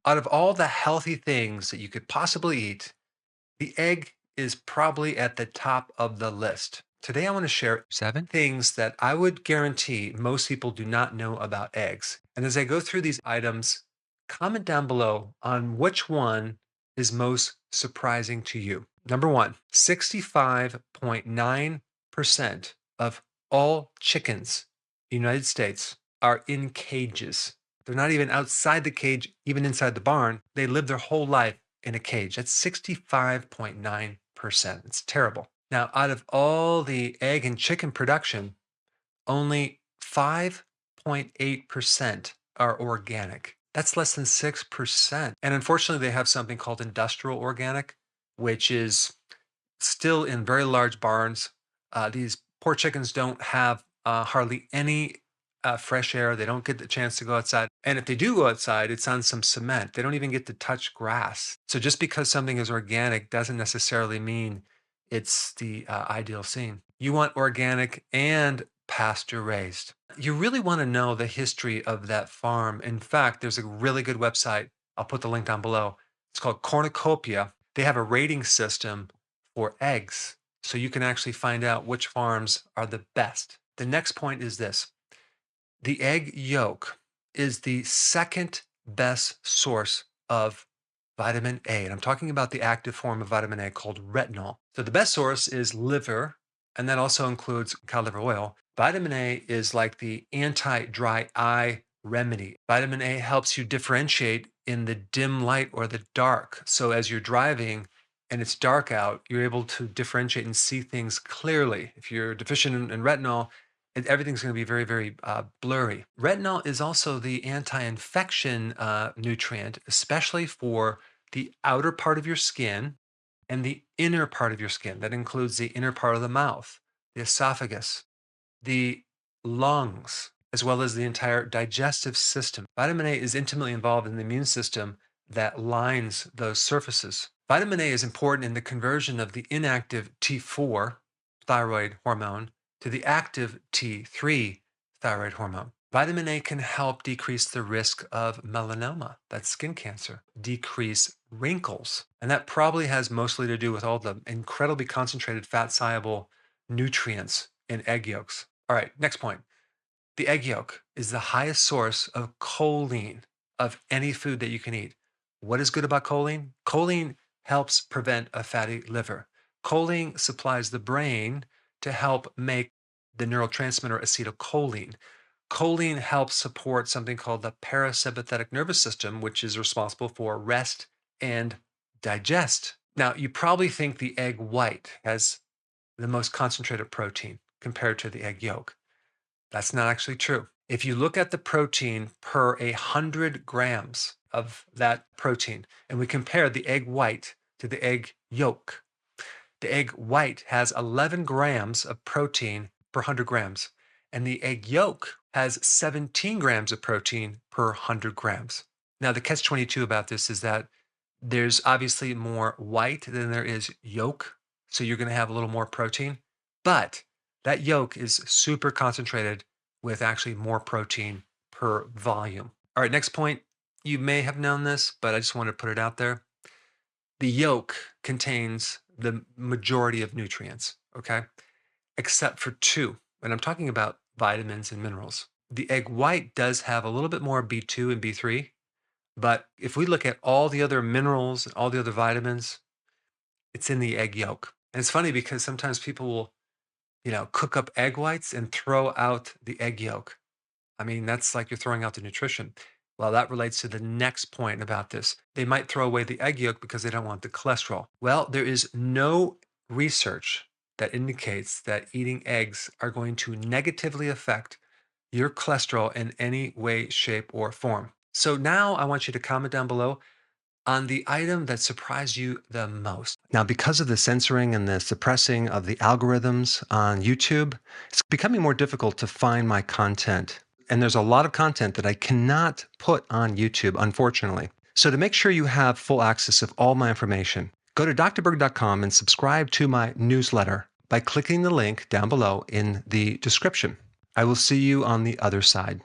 Out of all the healthy things that you could possibly eat, the egg is probably at the top of the list. Today, I want to share 7 things that I would guarantee most people do not know about eggs. And as I go through these items, comment down below on which one is most surprising to you. Number one, 65.9% of all chickens in the United States are in cages. They're not even outside the cage, even inside the barn. They live their whole life in a cage. That's 65.9%. It's terrible. Now, out of all the egg and chicken production, only 5.8% are organic. That's less than 6%. And unfortunately, they have something called industrial organic, which is still in very large barns. These poor chickens don't have hardly any fresh air. They don't get the chance to go outside. And if they do go outside, it's on some cement. They don't even get to touch grass. So just because something is organic doesn't necessarily mean it's the ideal scene. You want organic and pasture raised. You really want to know the history of that farm. In fact, there's a really good website. I'll put the link down below. It's called Cornucopia. They have a rating system for eggs. So you can actually find out which farms are the best. The next point is this: the egg yolk is the second best source of vitamin A. And I'm talking about the active form of vitamin A called retinol. So the best source is liver, and that also includes cod liver oil. Vitamin A is like the anti dry eye remedy. Vitamin A helps you differentiate in the dim light or the dark. So as you're driving, and it's dark out, you're able to differentiate and see things clearly. If you're deficient in retinol, everything's going to be very, very blurry. Retinol is also the anti-infection nutrient, especially for the outer part of your skin and the inner part of your skin. That includes the inner part of the mouth, the esophagus, the lungs, as well as the entire digestive system. Vitamin A is intimately involved in the immune system that lines those surfaces. Vitamin A is important in the conversion of the inactive T4 thyroid hormone to the active T3 thyroid hormone. Vitamin A can help decrease the risk of melanoma, that's skin cancer, decrease wrinkles. And that probably has mostly to do with all the incredibly concentrated fat soluble nutrients in egg yolks. All right, next point. The egg yolk is the highest source of choline of any food that you can eat. What is good about choline? Choline helps prevent a fatty liver. Choline supplies the brain to help make the neurotransmitter acetylcholine. Choline helps support something called the parasympathetic nervous system, which is responsible for rest and digest. Now, you probably think the egg white has the most concentrated protein compared to the egg yolk. That's not actually true. If you look at the protein per 100 grams of that protein, and we compare the egg white to the egg yolk, the egg white has 11 grams of protein per 100 grams, and the egg yolk has 17 grams of protein per 100 grams. Now, the catch 22 about this is that there's obviously more white than there is yolk, so you're going to have a little more protein, but that yolk is super concentrated with actually more protein per volume. All right, next point. You may have known this, but I just want to put it out there. The yolk contains the majority of nutrients, okay? Except for two. And I'm talking about vitamins and minerals. The egg white does have a little bit more B2 and B3, but if we look at all the other minerals and all the other vitamins, it's in the egg yolk. And it's funny because sometimes people will, cook up egg whites and throw out the egg yolk. I mean, that's like you're throwing out the nutrition. Well, that relates to the next point about this. They might throw away the egg yolk because they don't want the cholesterol. Well, there is no research that indicates that eating eggs are going to negatively affect your cholesterol in any way, shape, or form. So now I want you to comment down below on the item that surprised you the most. Now, because of the censoring and the suppressing of the algorithms on YouTube, it's becoming more difficult to find my content. And there's a lot of content that I cannot put on YouTube, unfortunately. So to make sure you have full access of all my information, go to drberg.com and subscribe to my newsletter by clicking the link down below in the description. I will see you on the other side.